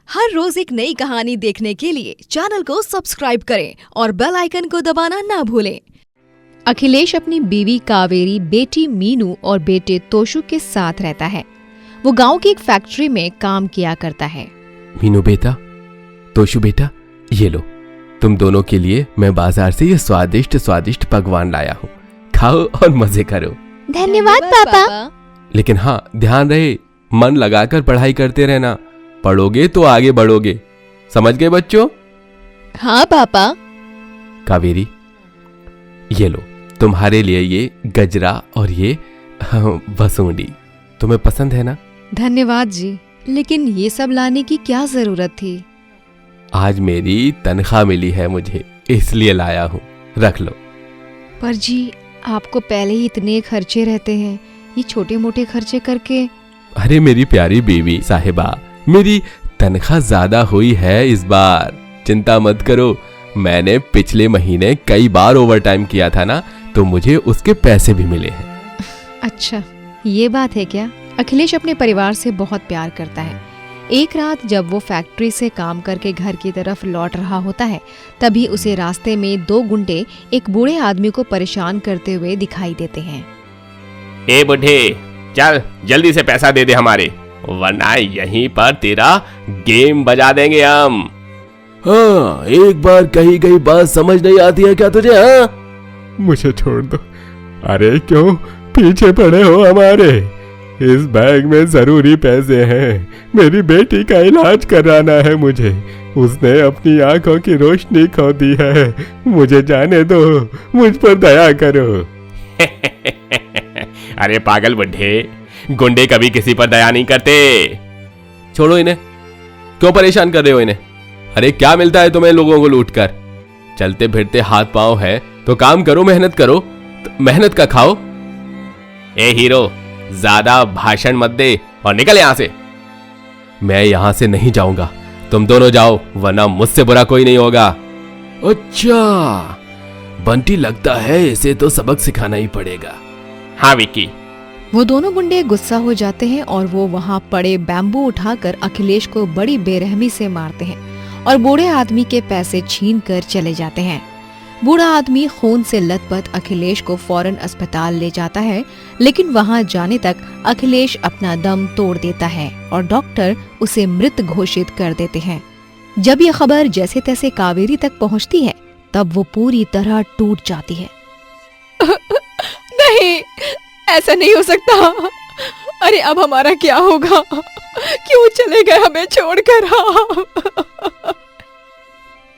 हर रोज एक नई कहानी देखने के लिए चैनल को सब्सक्राइब करें और बेल आइकन को दबाना ना भूलें। अखिलेश अपनी बीवी कावेरी, बेटी मीनू और बेटे तोशु के साथ रहता है। वो गांव की एक फैक्ट्री में काम किया करता है। मीनू बेटा, तोशु बेटा, ये लो, तुम दोनों के लिए मैं बाजार से ये स्वादिष्ट स्वादिष्ट पकवान लाया हूँ। खाओ और मजे करो। धन्यवाद पापा। लेकिन हाँ, ध्यान रहे, मन लगाकर पढ़ाई करते रहना। पढ़ोगे तो आगे बढ़ोगे। समझ गए बच्चों? हाँ पापा। कावेरी, ये लो, तुम्हारे लिए ये गजरा और ये बसूंडी। तुम्हें पसंद है ना? धन्यवाद जी, लेकिन ये सब लाने की क्या जरूरत थी? आज मेरी तनख्वाह मिली है मुझे, इसलिए लाया हूँ। रख लो। पर जी, आपको पहले ही इतने खर्चे रहते हैं, ये छोटे मोटे खर्चे करके। अरे मेरी प्यारी बीवी साहिबा, मेरी तनख्वाह ज्यादा हुई है इस बार। चिंता मत करो, मैंने पिछले महीने कई बार ओवरटाइम किया था ना, तो मुझे उसके पैसे भी मिले हैं। अच्छा, ये बात है क्या? अखिलेश अपने परिवार से बहुत प्यार करता है। एक रात जब वो फैक्ट्री से काम करके घर की तरफ लौट रहा होता है, तभी उसे रास्ते में दो गुंडे एक बूढ़े आदमी को परेशान करते हुए दिखाई देते हैं। ए बुढ़े, चल जल्दी से पैसा दे दे हमारे, वरना यहीं पर तेरा गेम बजा देंगे हम। हाँ, एक बार कही गई बात समझ नहीं आती है क्या तुझे? हाँ, मुझे छोड़ दो। अरे क्यों पीछे पड़े हो हमारे? इस बैग में जरूरी पैसे हैं। मेरी बेटी का इलाज कराना है मुझे। उसने अपनी आंखों की रोशनी खो दी है। मुझे जाने दो, मुझ पर दया करो। अरे पागल बुढ़े, गुंडे कभी किसी पर दया नहीं करते। छोड़ो इन्हें, क्यों परेशान कर रहे हो इन्हें? अरे क्या मिलता है तुम्हें लोगों को लूटकर? चलते फिरते हाथ पांव है तो काम करो, मेहनत करो, मेहनत का खाओ। ए हीरो, ज्यादा भाषण मत दे और निकल यहां से। मैं यहां से नहीं जाऊंगा, तुम दोनों जाओ, वरना मुझसे बुरा कोई नहीं होगा। अच्छा, बंटी लगता है इसे तो सबक सिखाना ही पड़ेगा। हाँ विक्की। वो दोनों गुंडे गुस्सा हो जाते हैं और वो वहाँ पड़े बैम्बू उठाकर अखिलेश को बड़ी बेरहमी से मारते हैं और बूढ़े आदमी के पैसे छीन कर चले जाते हैं। बूढ़ा आदमी खून से लथपथ अखिलेश को फौरन अस्पताल ले जाता है, लेकिन वहाँ जाने तक अखिलेश अपना दम तोड़ देता है और डॉक्टर उसे मृत घोषित कर देते हैं। जब ये खबर जैसे तैसे कावेरी तक पहुँचती है, तब वो पूरी तरह टूट जाती है। नहीं, ऐसा नहीं हो सकता। अरे अब हमारा क्या होगा? क्यों चले गए हमें छोड़कर?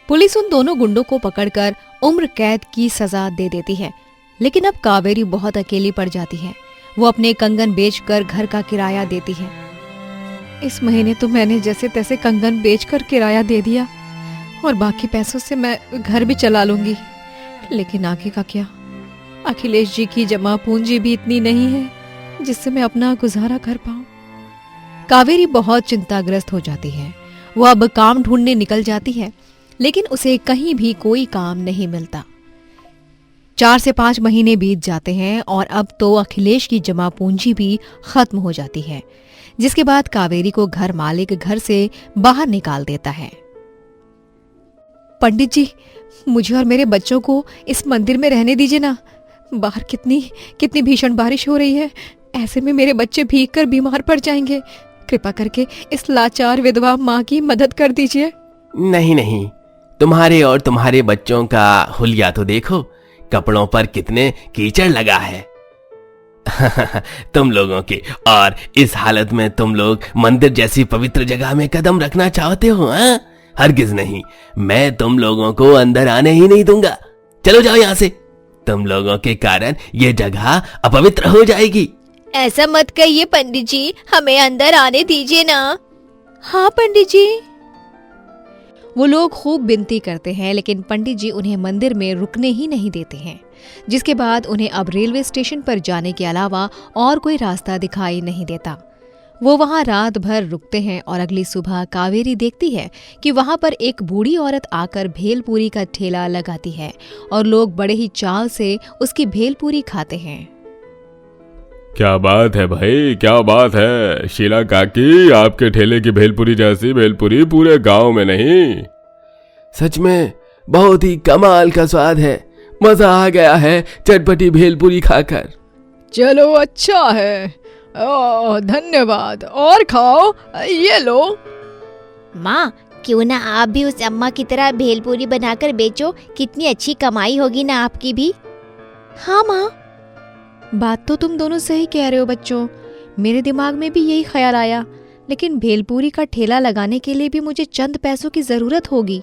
पुलिस उन दोनों गुंडों को पकड़कर उम्र कैद की सजा दे देती है, लेकिन अब कावेरी बहुत अकेली पड़ जाती है। वो अपने कंगन बेचकर घर का किराया देती है। इस महीने तो मैंने जैसे तैसे कंगन बेचकर किराया दे दिया और बाकी पैसों से मैं घर भी चला लूंगी, लेकिन आगे का क्या? अखिलेश जी की जमा पूंजी भी इतनी नहीं है जिससे मैं अपना गुजारा कर पाऊं। कावेरी बहुत चिंताग्रस्त हो जाती है। वो अब काम ढूंढने निकल जाती है, लेकिन उसे कहीं भी कोई काम नहीं मिलता। 4 से 5 महीने बीत जाते हैं और अब तो अखिलेश की जमा पूंजी भी खत्म हो जाती है, जिसके बाद कावेरी को घर मालिक घर से बाहर निकाल देता है। पंडित जी, मुझे और मेरे बच्चों को इस मंदिर में रहने दीजिए ना। बाहर कितनी भीषण बारिश हो रही है। ऐसे में मेरे बच्चे भीग कर बीमार पड़ जाएंगे। कृपा करके इस लाचार विधवा माँ की मदद कर दीजिए। नहीं नहीं, तुम्हारे और तुम्हारे बच्चों का हुलिया तो देखो, कपड़ों पर कितने कीचड़ लगा है। तुम लोगों के, और इस हालत में तुम लोग मंदिर जैसी पवित्र जगह में कदम रखना चाहते हो? हाँ, हरगिज नहीं। मैं तुम लोगों को अंदर आने ही नहीं दूंगा। चलो जाओ यहाँ से। तुम लोगों के कारण ये जगह अपवित्र हो जाएगी। ऐसा मत कहिए पंडित जी, हमें अंदर आने दीजिए ना। हाँ पंडित जी। वो लोग खूब विनती करते हैं, लेकिन पंडित जी उन्हें मंदिर में रुकने ही नहीं देते हैं, जिसके बाद उन्हें अब रेलवे स्टेशन पर जाने के अलावा और कोई रास्ता दिखाई नहीं देता। वो वहां रात भर रुकते हैं और अगली सुबह कावेरी देखती है कि वहां पर एक बूढ़ी औरत आकर भेलपूरी का ठेला लगाती है और लोग बड़े ही चाव से उसकी भेलपूरी खाते हैं। क्या बात है भाई, क्या बात है शीला काकी, आपके ठेले की भेलपुरी जैसी भेलपुरी पूरे गांव में नहीं। सच में बहुत ही कमाल का स्वाद है, मजा आ गया है चटपटी भेलपुरी खाकर। चलो अच्छा है, धन्यवाद, और खाओ, ये लो। माँ, क्यों ना आप भी उस अम्मा की तरह भेलपूरी बनाकर बेचो, कितनी अच्छी कमाई होगी ना आपकी भी। हाँ माँ, बात तो तुम दोनों सही कह रहे हो बच्चों, मेरे दिमाग में भी यही ख्याल आया, लेकिन भेलपूरी का ठेला लगाने के लिए भी मुझे चंद पैसों की जरूरत होगी।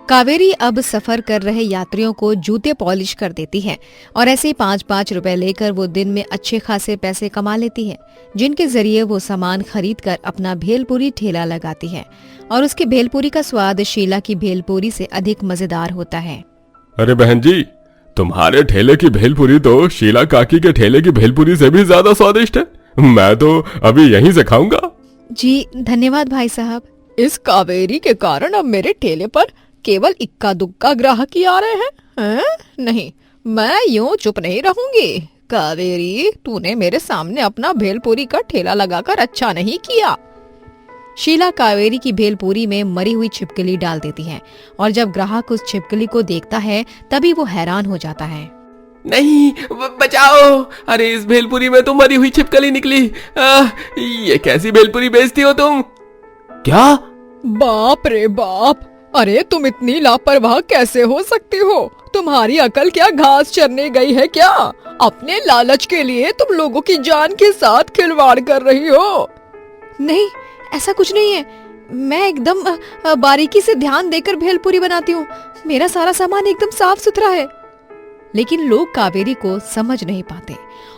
कावेरी अब सफर कर रहे यात्रियों को जूते पॉलिश कर देती है और ऐसे 5-5 रुपए लेकर वो दिन में अच्छे खासे पैसे कमा लेती है, जिनके जरिए वो सामान खरीद कर अपना भेलपूरी ठेला लगाती है और उसकी भेलपूरी का स्वाद शीला की भेलपूरी से अधिक मजेदार होता है। अरे बहन जी, तुम्हारे ठेले की भेलपुरी तो शीला काकी के ठेले की भेलपुरी से भी ज्यादा स्वादिष्ट है, मैं तो अभी यहीं से खाऊंगा। जी धन्यवाद भाई साहब। इस कावेरी के कारण अब मेरे ठेले पर केवल इक्का दुक्का ग्राहक ही आ रहे हैं? नहीं, मैं यूं चुप नहीं रहूंगी। कावेरी, तूने मेरे सामने अपना भेलपूरी का ठेला लगाकर अच्छा नहीं किया। शीला कावेरी की भेलपूरी में मरी हुई छिपकली डाल देती है और जब ग्राहक उस छिपकली को देखता है तभी वो हैरान हो जाता है। नहीं, बचाओ, अरे इस भेलपुरी में तो मरी हुई छिपकली निकली। ये कैसी भेलपुरी बेचती हो तुम? क्या? बाप रे बाप, अरे तुम इतनी लापरवाह कैसे हो सकती हो? तुम्हारी अकल क्या घास चरने गई है क्या? अपने लालच के लिए तुम लोगों की जान के साथ खिलवाड़ कर रही हो। नहीं, ऐसा कुछ नहीं है, मैं एकदम बारीकी से ध्यान देकर भेलपूरी बनाती हूँ, मेरा सारा सामान एकदम साफ सुथरा है। लेकिन लोग कावेरी को समझ नहीं पाते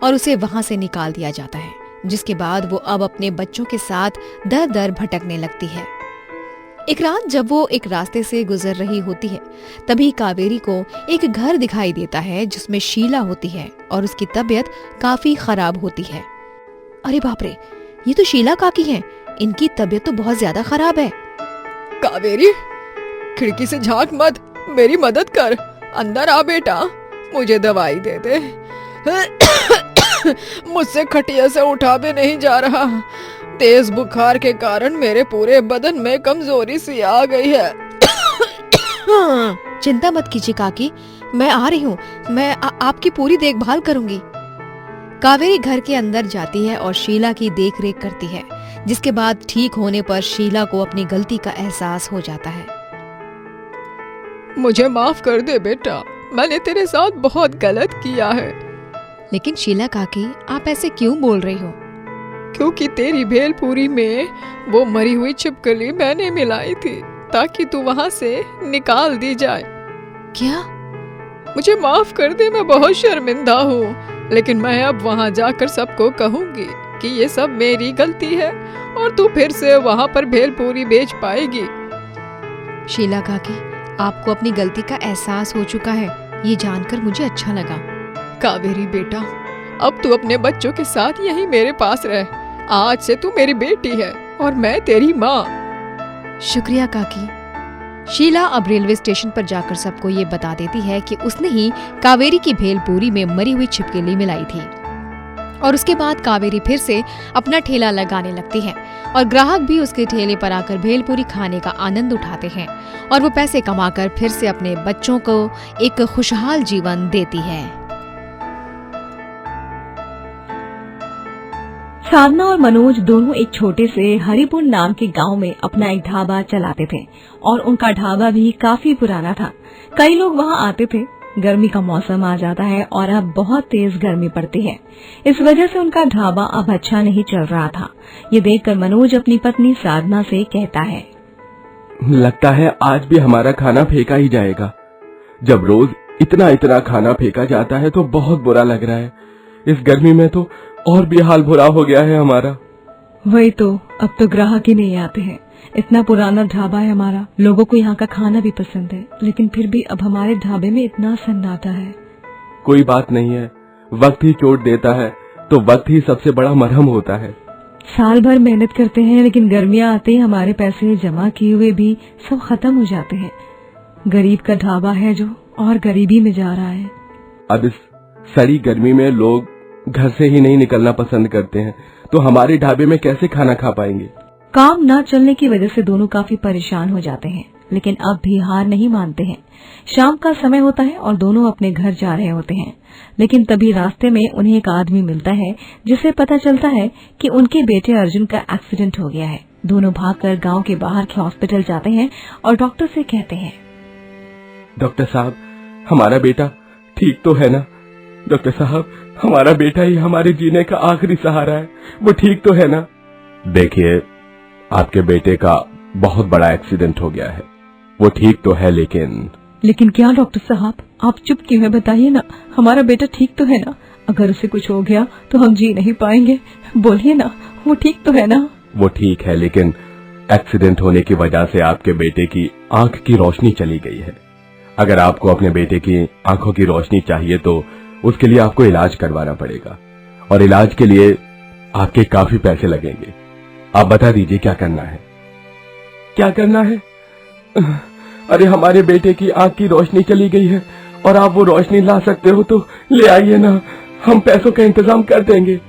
और उसे वहां से निकाल दिया जाता है, जिसके बाद वो अब अपने बच्चों के साथ दर दर भटकने लगती है। एक रात जब वो एक रास्ते से गुजर रही होती है, तभी कावेरी को एक घर दिखाई देता है जिसमें शीला होती है और उसकी तबीयत काफी खराब होती है। अरे बाप रे, ये तो शीला काकी हैं, इनकी तबीयत तो बहुत ज्यादा खराब है। कावेरी, खिड़की से झांक मत, मेरी मदद कर। अंदर आ बेटा, मुझे दवाई दे दे। मुझसे खटिया से उठा भी नहीं जा रहा। तेज बुखार के कारण मेरे पूरे बदन में कमजोरी सी आ गई है। चिंता मत कीजिए काकी, मैं आ रही हूँ, मैं आपकी पूरी देखभाल करूंगी। कावेरी घर के अंदर जाती है और शीला की देखरेख करती है, जिसके बाद ठीक होने पर शीला को अपनी गलती का एहसास हो जाता है। मुझे माफ कर दे बेटा, मैंने तेरे साथ बहुत गलत किया है। लेकिन शीला काकी, आप ऐसे क्यों बोल रही हो? क्योंकि तेरी भेलपूरी में वो मरी हुई छिपकली मैंने मिलाई थी ताकि तू वहाँ से निकाल दी जाए। क्या? मुझे माफ कर दे, मैं बहुत शर्मिंदा हूँ, लेकिन मैं अब वहाँ जाकर सबको कहूँगी कि ये सब मेरी गलती है और तू फिर से वहाँ पर भेलपूरी बेच पाएगी। शीला काकी, आपको अपनी गलती का एहसास हो चुका है, ये जानकर मुझे अच्छा लगा। कावेरी बेटा, अब तू अपने बच्चों के साथ यहीं मेरे पास रह। आज से तू मेरी बेटी है और मैं तेरी माँ। शुक्रिया काकी। शीला अब रेलवे स्टेशन पर जाकर सबको ये बता देती है कि उसने ही कावेरी की भेलपूरी में मरी हुई छिपकली मिलाई थी। और उसके बाद कावेरी फिर से अपना ठेला लगाने लगती है और ग्राहक भी उसके ठेले पर आकर भेलपूरी खाने का आनंद उठाते हैं और वो पैसे कमाकर फिर से अपने बच्चों को एक खुशहाल जीवन देती है। साधना और मनोज दोनों एक छोटे से हरिपुर नाम के गांव में अपना एक ढाबा चलाते थे और उनका ढाबा भी काफी पुराना था। कई लोग वहां आते थे। गर्मी का मौसम आ जाता है और अब बहुत तेज गर्मी पड़ती है, इस वजह से उनका ढाबा अब अच्छा नहीं चल रहा था। ये देखकर मनोज अपनी पत्नी साधना से कहता है, लगता है आज भी हमारा खाना फेंका ही जाएगा। जब रोज इतना इतना खाना फेंका जाता है तो बहुत बुरा लग रहा है। इस गर्मी में तो और भी हाल बुरा हो गया है हमारा। वही तो, अब तो ग्राहक ही नहीं आते हैं। इतना पुराना ढाबा है हमारा, लोगों को यहाँ का खाना भी पसंद है, लेकिन फिर भी अब हमारे ढाबे में इतना सन्नाटा है। कोई बात नहीं है, वक्त ही चोट देता है तो वक्त ही सबसे बड़ा मरहम होता है। साल भर मेहनत करते हैं, लेकिन गर्मियाँ आते ही हमारे पैसे जमा किए हुए भी सब खत्म हो जाते हैं। गरीब का ढाबा है जो और गरीबी में जा रहा है। अब इस सड़ी गर्मी में लोग घर से ही नहीं निकलना पसंद करते हैं, तो हमारे ढाबे में कैसे खाना खा पाएंगे? काम न चलने की वजह से दोनों काफी परेशान हो जाते हैं, लेकिन अब भी हार नहीं मानते हैं। शाम का समय होता है और दोनों अपने घर जा रहे होते हैं, लेकिन तभी रास्ते में उन्हें एक आदमी मिलता है जिससे पता चलता है कि उनके बेटे अर्जुन का एक्सीडेंट हो गया है। दोनों भागकर गांव के बाहर के हॉस्पिटल जाते हैं और डॉक्टर से कहते हैं, डॉक्टर साहब, हमारा बेटा ठीक तो है ना? डॉक्टर साहब, हमारा बेटा ही हमारे जीने का आखिरी सहारा है, वो ठीक तो है ना? देखिए, आपके बेटे का बहुत बड़ा एक्सीडेंट हो गया है, वो ठीक तो है, लेकिन क्या डॉक्टर साहब, आप चुप क्यों है? बताइए ना, हमारा बेटा ठीक तो है ना? अगर उसे कुछ हो गया तो हम जी नहीं पाएंगे। बोलिए ना, वो ठीक तो है ना? वो ठीक है, लेकिन एक्सीडेंट होने की वजह से आपके बेटे की आंख की रोशनी चली गई है। अगर आपको अपने बेटे की आंखों की रोशनी चाहिए तो उसके लिए आपको इलाज करवाना पड़ेगा, और इलाज के लिए आपके काफी पैसे लगेंगे। आप बता दीजिए क्या करना है? क्या करना है? अरे, हमारे बेटे की आंख की रोशनी चली गई है और आप वो रोशनी ला सकते हो तो ले आइए ना, हम पैसों का इंतजाम कर देंगे।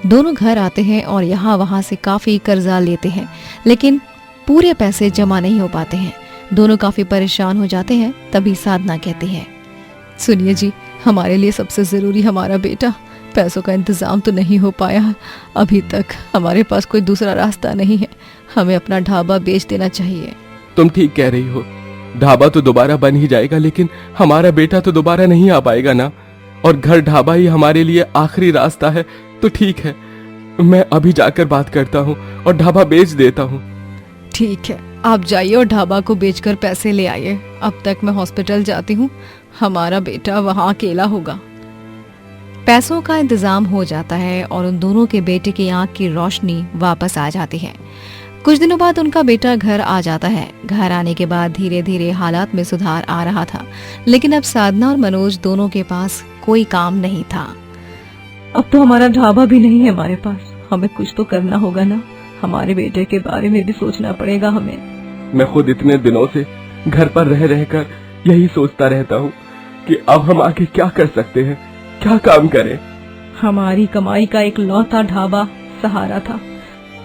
दोनों घर आते हैं और यहाँ वहाँ से काफी कर्जा लेते हैं, लेकिन पूरे पैसे जमा नहीं हो पाते हैं। दोनों काफी परेशान हो जाते हैं। तभी साधना कहती है, सुनिए जी, हमारे लिए सबसे जरूरी हमारा बेटा। पैसों का इंतजाम तो नहीं हो पाया अभी तक, हमारे पास कोई दूसरा रास्ता नहीं है, हमें अपना ढाबा बेच देना चाहिए। तुम ठीक कह रही हो, ढाबा तो दोबारा बन ही जाएगा, लेकिन हमारा बेटा तो दोबारा नहीं आ पाएगा ना, और घर ढाबा ही हमारे लिए आखिरी रास्ता है। तो ठीक है, मैं अभी जाकर बात करता हूँ और ढाबा बेच देता हूँ। ठीक है, आप जाइए और ढाबा को बेचकर पैसे ले आइए। अब तक मैं हॉस्पिटल जाती हूँ, हमारा बेटा वहाँ अकेला होगा। पैसों का इंतजाम हो जाता है और उन दोनों के बेटे की आंख की रोशनी वापस आ जाती है। कुछ दिनों बाद उनका बेटा घर आ जाता है। घर आने के बाद धीरे धीरे हालात में सुधार आ रहा था, लेकिन अब साधना और मनोज दोनों के पास कोई काम नहीं था। अब तो हमारा ढाबा भी नहीं है हमारे पास, हमें कुछ तो करना होगा ना। हमारे बेटे के बारे में भी सोचना पड़ेगा हमें। मैं खुद इतने दिनों से घर पर रह रहकर यही सोचता रहता हूँ कि अब हम आगे क्या कर सकते हैं, क्या काम करें। हमारी कमाई का एक लौता ढाबा सहारा था,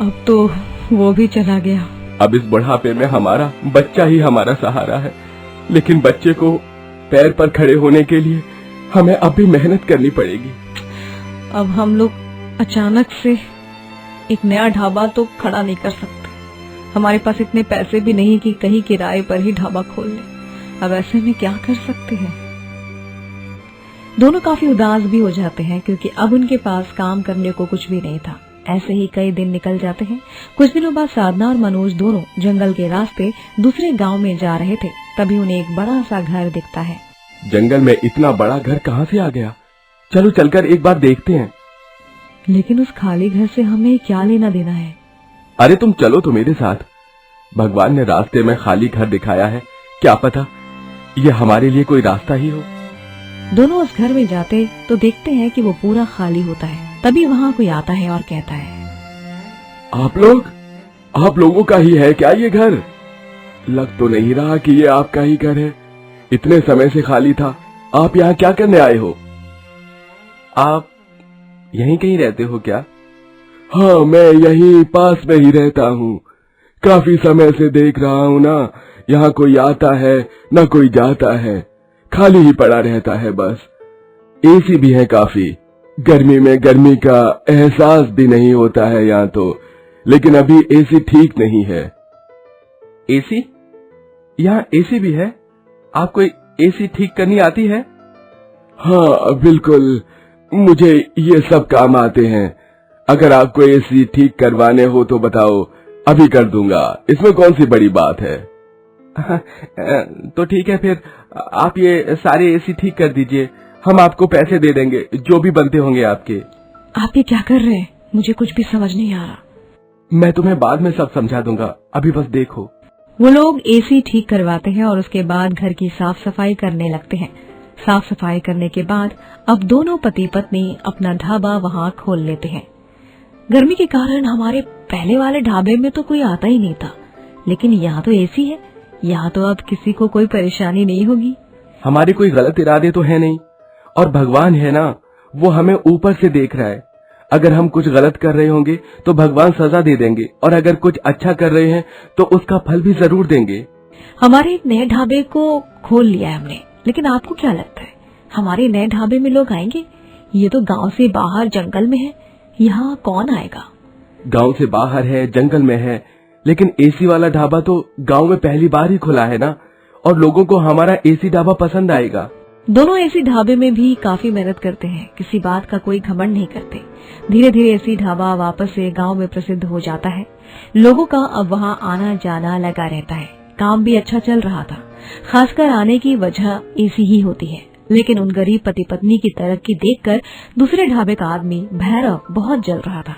अब तो वो भी चला गया। अब इस बुढ़ापे में हमारा बच्चा ही हमारा सहारा है, लेकिन बच्चे को पैर पर खड़े होने के लिए हमें अब भी मेहनत करनी पड़ेगी। अब हम लोग अचानक से एक नया ढाबा तो खड़ा नहीं कर सकते। हमारे पास इतने पैसे भी नहीं कि कहीं किराए पर ही ढाबा खोल लें। अब ऐसे में क्या कर सकते हैं? दोनों काफी उदास भी हो जाते हैं, क्योंकि अब उनके पास काम करने को कुछ भी नहीं था। ऐसे ही कई दिन निकल जाते हैं। कुछ दिनों बाद साधना और मनोज दोनों जंगल के रास्ते दूसरे गांव में जा रहे थे। तभी उन्हें एक बड़ा सा घर दिखता है। जंगल में इतना बड़ा घर कहाँ से आ गया? चलो चलकर एक बार देखते हैं। लेकिन उस खाली घर से हमें क्या लेना देना है? अरे तुम चलो तो मेरे साथ। भगवान ने रास्ते में खाली घर दिखाया है, क्या पता ये हमारे लिए कोई रास्ता ही हो। दोनों उस घर में जाते तो देखते हैं कि वो पूरा खाली होता है। तभी वहाँ कोई आता है और कहता है, आप लोगों का ही है क्या ये घर? लग तो नहीं रहा कि ये आपका ही घर है। इतने समय से खाली था, आप यहाँ क्या करने आए हो? आप यहीं कहीं रहते हो क्या? हाँ, मैं यहीं पास में ही रहता हूँ। काफी समय से देख रहा हूँ ना, यहाँ कोई आता है ना कोई जाता है, खाली ही पड़ा रहता है बस। एसी भी है काफी, गर्मी में गर्मी का एहसास भी नहीं होता है यहाँ तो, लेकिन अभी एसी ठीक नहीं है। एसी? यहाँ एसी भी है? आपको एसी ठीक करनी आती है? हाँ बिल्कुल, मुझे ये सब काम आते हैं। अगर आपको एसी ठीक करवाने हो तो बताओ, अभी कर दूंगा, इसमें कौन सी बड़ी बात है। तो ठीक है, फिर आप ये सारे एसी ठीक कर दीजिए, हम आपको पैसे दे देंगे जो भी बनते होंगे आपके। आप ये क्या कर रहे हैं? मुझे कुछ भी समझ नहीं आ रहा। मैं तुम्हें बाद में सब समझा दूंगा, अभी बस देखो। वो लोग एसी ठीक करवाते हैं और उसके बाद घर की साफ सफाई करने लगते हैं। साफ सफाई करने के बाद अब दोनों पति पत्नी अपना ढाबा वहाँ खोल लेते हैं। गर्मी के कारण हमारे पहले वाले ढाबे में तो कोई आता ही नहीं था, लेकिन यहाँ तो एसी है, यहाँ तो अब किसी को कोई परेशानी नहीं होगी। हमारे कोई गलत इरादे तो है नहीं, और भगवान है ना, वो हमें ऊपर से देख रहा है। अगर हम कुछ गलत कर रहे होंगे तो भगवान सजा दे देंगे, और अगर कुछ अच्छा कर रहे हैं तो उसका फल भी जरूर देंगे। हमारे एक नए ढाबे को खोल लिया है हमने, लेकिन आपको क्या लगता है हमारे नए ढाबे में लोग आएंगे? ये तो गांव से बाहर जंगल में है, यहाँ कौन आएगा? गांव से बाहर है, जंगल में है, लेकिन एसी वाला ढाबा तो गांव में पहली बार ही खुला है ना, और लोगों को हमारा एसी ढाबा पसंद आएगा। दोनों एसी ढाबे में भी काफी मेहनत करते हैं, किसी बात का कोई घमंड नहीं करते। धीरे धीरे एसी ढाबा वापस से गांव में प्रसिद्ध हो जाता है। लोगों का अब वहां आना जाना लगा रहता है। काम भी अच्छा चल रहा था, खासकर आने की वजह एसी ही होती है। लेकिन उन गरीब पति पत्नी की तरक्की देखकर दूसरे ढाबे का आदमी भैरव बहुत जल रहा था।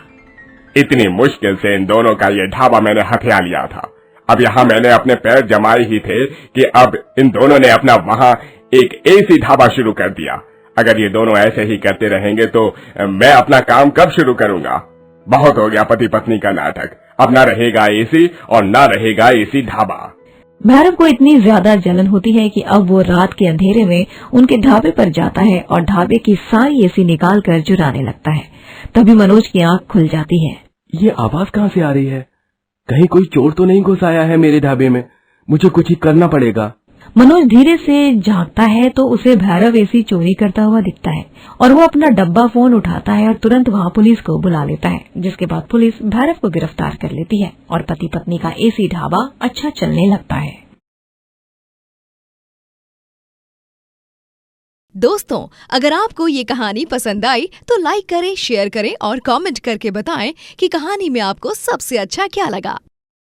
इतनी मुश्किल से इन दोनों का ये ढाबा मैंने हथिया लिया था। अब यहाँ मैंने अपने पैर जमाए ही थे कि अब इन दोनों ने अपना वहाँ एक एसी ढाबा शुरू कर दिया। अगर ये दोनों ऐसे ही करते रहेंगे तो मैं अपना काम कब शुरू करूंगा? बहुत हो गया पति पत्नी का नाटक। अब ना रहेगा एसी और ना रहेगा एसी ढाबा। भैरव को इतनी ज्यादा जलन होती है कि अब वो रात के अंधेरे में उनके ढाबे पर जाता है और ढाबे की सारी एसी निकाल कर जुराने लगता है। तभी मनोज की आंख खुल जाती है। ये आवाज कहाँ से आ रही है? कहीं कोई चोर तो नहीं घुस आया है मेरे ढाबे में? मुझे कुछ ही करना पड़ेगा। मनोज धीरे से झांकता है तो उसे भैरव एसी चोरी करता हुआ दिखता है, और वो अपना डब्बा फोन उठाता है और तुरंत वहाँ पुलिस को बुला लेता है। जिसके बाद पुलिस भैरव को गिरफ्तार कर लेती है और पति पत्नी का एसी ढाबा अच्छा चलने लगता है। दोस्तों, अगर आपको ये कहानी पसंद आई तो लाइक करें, शेयर करें और कमेंट करके बताएं कि कहानी में आपको सबसे अच्छा क्या लगा।